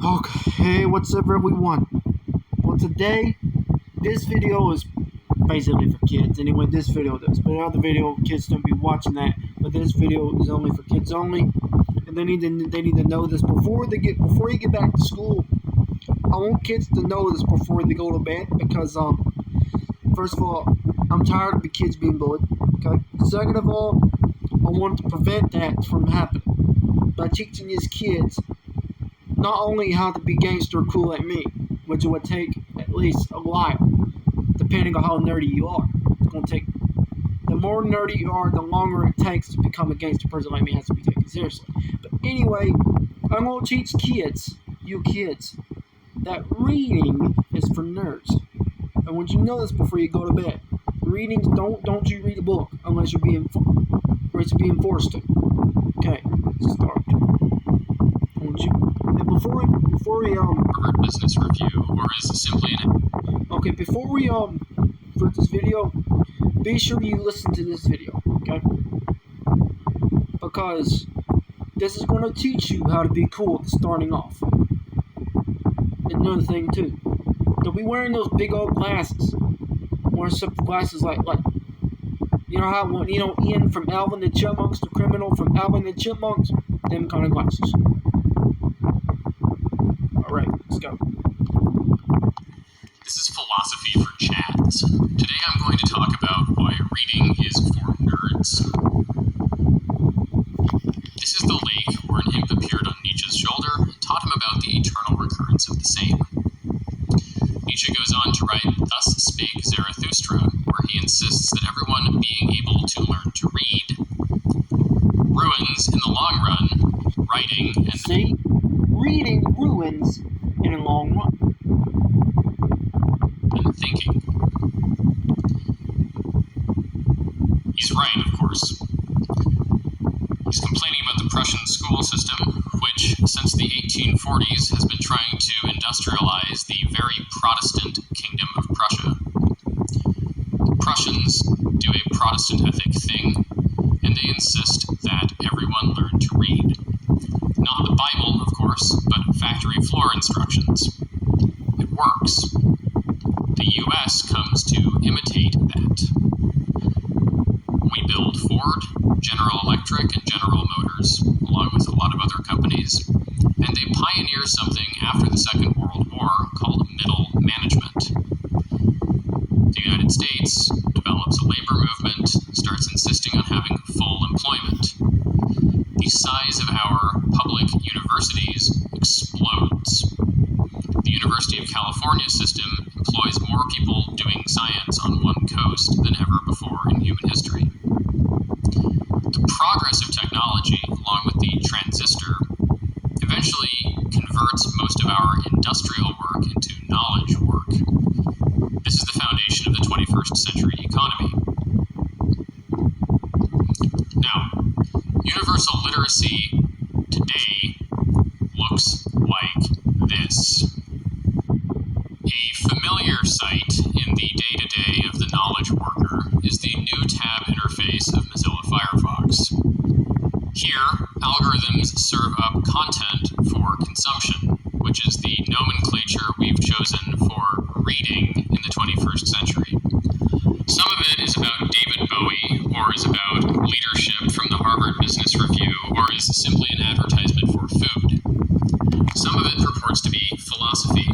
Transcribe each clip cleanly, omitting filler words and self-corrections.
Okay, what's up everyone? Well, today, this video is basically for kids. Anyway, this video does. But another video, kids don't be watching that. But this video is only for kids only. And they need to know this before you get back to school. I want kids to know this before they go to bed because first of all, I'm tired of the kids being bullied. Okay. Second of all, I want to prevent that from happening by teaching these kids not only how to be gangster cool like me, which would take at least a while, depending on how nerdy you are. It's going to take, the more nerdy you are, the longer it takes to become a gangster person like me has to be taken seriously. But anyway, I'm going to teach kids, you kids, that reading is for nerds. I want you to know this before you go to bed. Reading, don't you read a book unless you're being forced to. Okay, let's start. Before we Harvard Business Review, or is simply an... Okay, before we for this video, be sure you listen to this video, okay? Because this is going to teach you how to be cool starting off. Another thing too, don't be wearing those big old glasses. Wear some glasses like you know how Ian from Alvin the Chipmunks, the criminal from Alvin the Chipmunks, them kind of glasses. Alright, let's go. This is Philosophy for Chads. Today I'm going to talk about why reading is for nerds. This is the lake where an imp appeared on Nietzsche's shoulder and taught him about the eternal recurrence of the same. Nietzsche goes on to write, "Thus spake Zarathustra," where he insists that everyone being able to learn to read ruins in the long run writing and... See? Reading ruins in the long run. And thinking. He's right, of course. He's complaining about the Prussian school system, which, since the 1840s, has been trying to industrialize the very Protestant kingdom of Prussia. The Prussians do a Protestant ethic thing, and they insist that everyone learn to read. Not the Bible, of course, but factory floor instructions. It works. The U.S. comes to imitate that. We build Ford, General Electric, and General Motors, along with a lot of other companies, and they pioneer something after the Second World War called middle management. The United States develops a labor movement, starts insisting on having full employment. The size of our public universities explodes. The University of California system employs more people doing science on one coast than ever before in human history. The progress of technology, along with the transistor, eventually converts most of our industrial work into knowledge work. This is the foundation of the 21st century economy. Now, universal literacy today looks like this. A familiar sight in the day-to-day of the knowledge worker is the new tab interface of Mozilla Firefox. Here, algorithms serve up content for consumption, which is the nomenclature we've chosen for reading in the 21st century. Some of it is about David Bowie, or is about leadership from the Harvard Business Review, or is simply an advertisement for food. Some of it purports to be philosophy.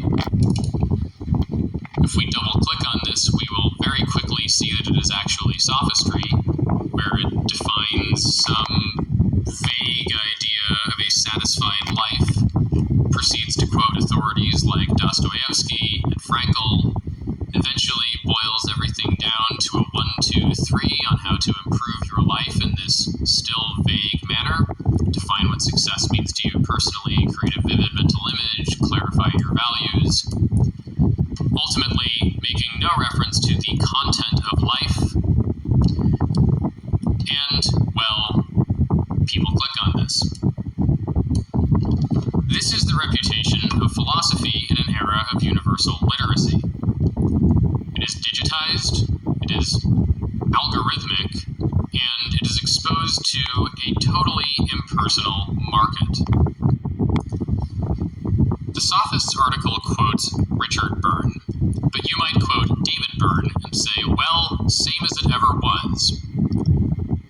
If we double-click on this, we will very quickly see that it is actually sophistry, where it defines some vague idea of a satisfied life, proceeds to quote authorities like Dostoevsky and Frankl, eventually boils everything down to a 1, 2, 3 on how to improve your life in this still vague manner, define what success means to you personally, create a vivid mental image, clarify your values, ultimately making no reference to the content of life, and, well, people click on this. This is the reputation of philosophy in an era of universal literacy. It is digitized, it is algorithmic, and it is exposed to a totally impersonal market. The Sophist's article quotes Richard Byrne, but you might quote David Byrne and say, well, same as it ever was.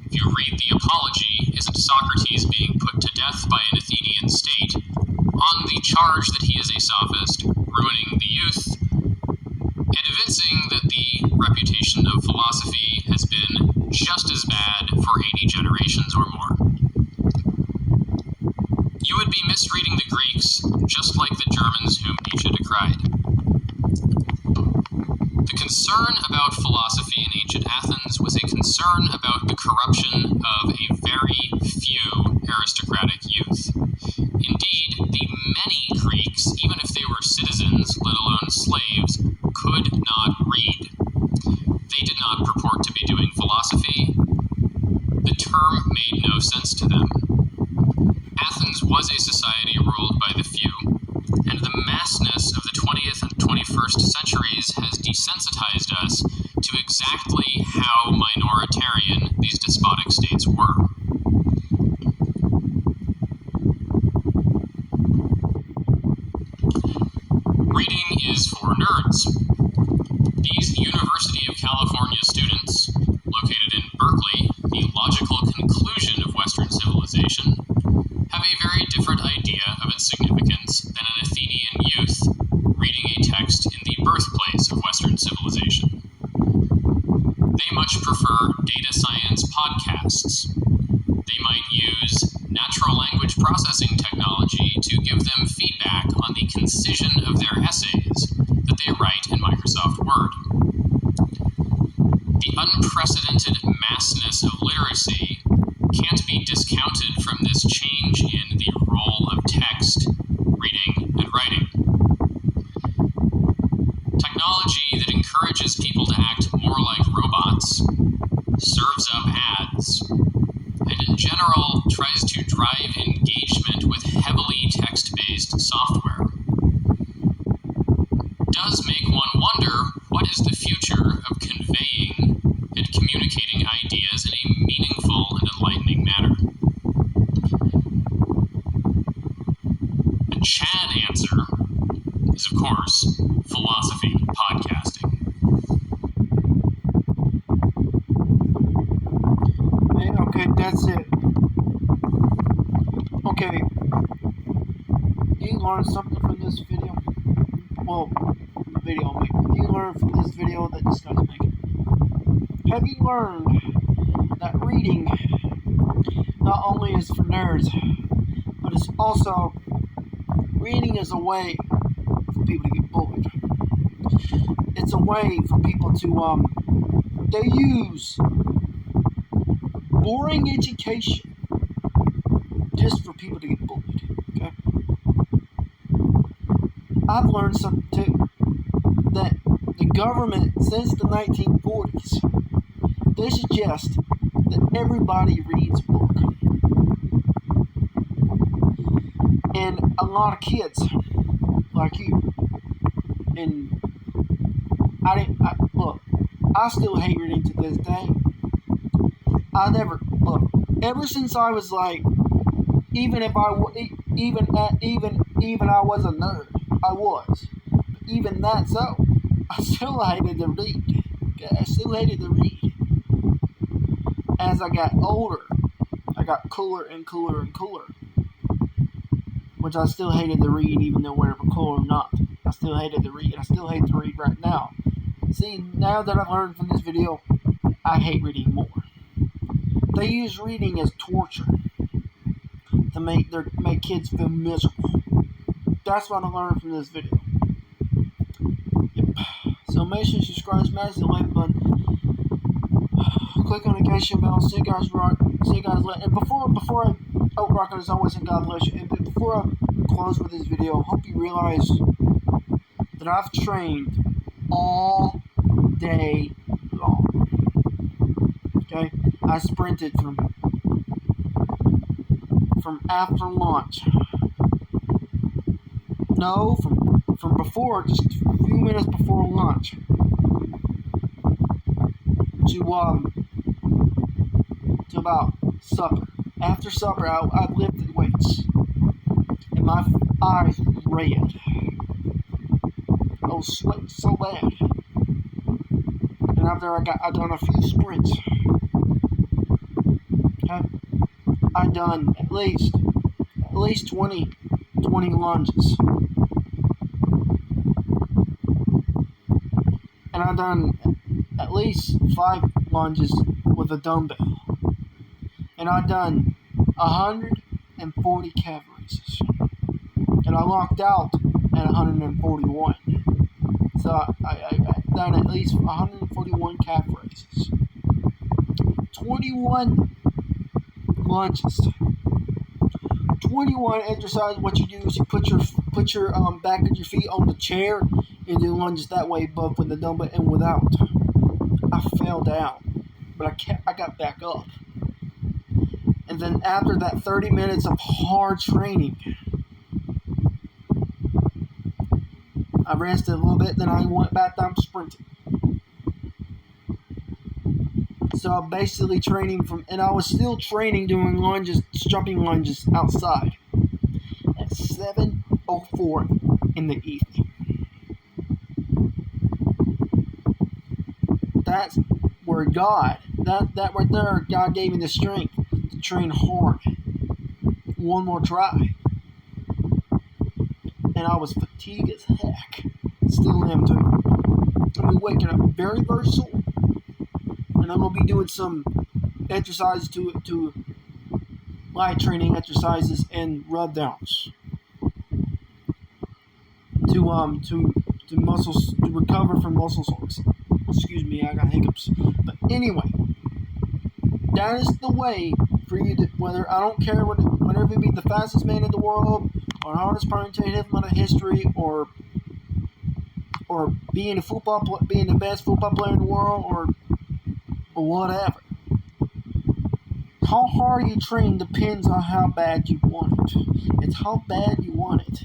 If you read the Apology, isn't Socrates being put to death by an Athenian state on the charge that he is a sophist, ruining the youth, and evincing that the reputation of philosophy has been just as bad for 80 generations or more? You would be misreading the Greeks, just like the Germans whom Nietzsche decried. The concern about philosophy in ancient Athens was a concern about the corruption of a very few aristocratic youth. Indeed, the many Greeks, even if they were citizens, let alone slaves, could not read. They did not purport to be doing philosophy. The term made no sense to them. Athens was a society ruled by the few, and the massness of the 20th and 21st centuries has desensitized us to exactly how minoritarian these despotic states were. Reading is for nerds. These University of California students, located in Berkeley, the logical conclusion of Western civilization, have a very different idea of its significance than an Athenian youth reading a text in the birthplace of Western civilization. They much prefer data science podcasts. They might use natural language processing technology to give them feedback on the concision of their essays that they write in Microsoft Word. The unprecedented massness of literacy can't be discounted from this change in the role of text, reading, and writing. Technology that encourages people to act more like robots, serves up ads, and in general tries to drive engagement with heavily text-based software, does make one wonder what is the future of conveying and communicating ideas in a meaningful and enlightening manner. The Chad answer is, of course, philosophy podcasting. Okay, that's it. Okay, you learned something from this video? Well, the video I'm making. You learned from this video that this guy's making. Have you learned that reading not only is for nerds, but it's also reading is a way for people to get bullied. It's a way for people to they use boring education just for people to get bullied. Okay? I've learned something too, that the government since the 1940s, they suggest that everybody reads a book. And a lot of kids like you, and look, I still hate reading to this day. Ever since I was like, even I was a nerd, I was. Even that so, I still hated to read. Okay? I still hated to read. As I got older, I got cooler and cooler and cooler. Which I still hated to read, even though whether cool or not. I still hated to read. I still hate to read right now. See, now that I've learned from this video, I hate reading more. They use reading as torture to make kids feel miserable. That's what I learned from this video. Yep. So make sure you subscribe, smash the like button, click on the notification bell. See you guys later. And before I rock as always, and God bless you. And before I close with this video, hope you realize that I've trained all day long. Okay, I sprinted from after lunch. No, from before, just a few minutes before lunch, to about supper. After supper, I lifted weights, and my eyes red. I was sweating so bad. And after I done a few sprints. I done at least 20 lunges. And I done at least 5 lunges with a dumbbell. And I done 140 calf raises. And I locked out at 141. So I done at least 141 calf raises. 21 lunges. 21 exercise. What you do is you put your back of your feet on the chair and do lunges that way, both with the dumbbell and without. I fell down, but I got back up. And then after that 30 minutes of hard training, I rested a little bit, then I went back down sprinting. So I'm basically training and I was still training doing lunges, jumping lunges outside at 7:04 in the evening. That's where that right there, God gave me the strength to train hard. One more try. And I was fatigued as heck. Still am too. I'm waking up very, very sore. And I'm going to be doing some exercises to light training exercises and rub downs. To muscles, to recover from muscle sores. Excuse me, I got hiccups. But anyway, that is the way for you to, whether, I don't care whatever you be the fastest man in the world, or hardest person to hit in history, or being the best football player in the world, or whatever. How hard you train depends on how bad you want it. It's how bad you want it.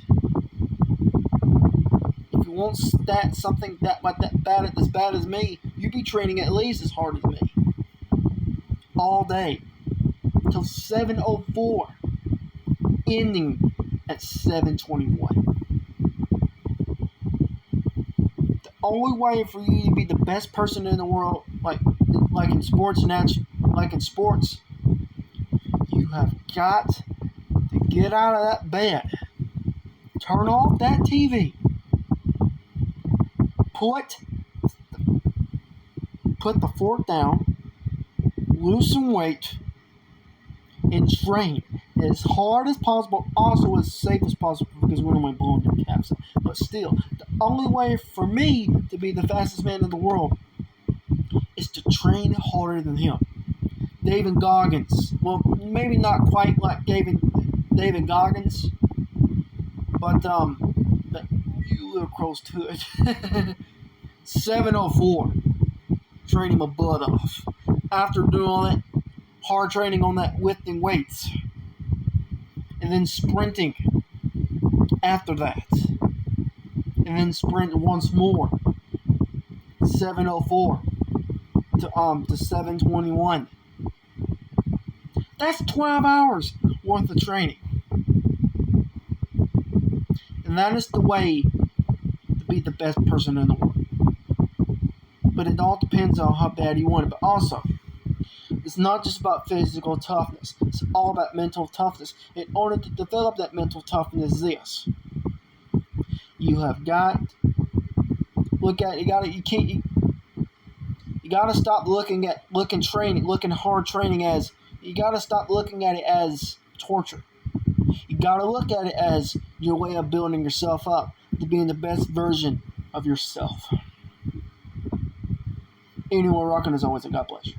If you want something as bad as me, you be training at least as hard as me. All day. Till 7:04. Ending at 7:21. The only way for you to be the best person in the world, like in sports, you have got to get out of that bed, turn off that TV, put the fork down, lose some weight, and train as hard as possible, also as safe as possible, because we don't want to blow them caps. But still, the only way for me to be the fastest man in the world is to train harder than him. David Goggins. Well, maybe not quite like David Goggins, but you little close to it. 7:04. Training my butt off. After doing all that hard training on that lifting weights. And then sprinting after that. And then sprint once more. 7:04 to 7:21. That's 12 hours worth of training. And that is the way to be the best person in the world. But it all depends on how bad you want it. But also, it's not just about physical toughness. It's all about mental toughness. In order to develop that mental toughness, you have got you gotta stop looking hard training as, you gotta stop looking at it as torture. You gotta look at it as your way of building yourself up to being the best version of yourself. Anyway, rocking as always, and God bless you.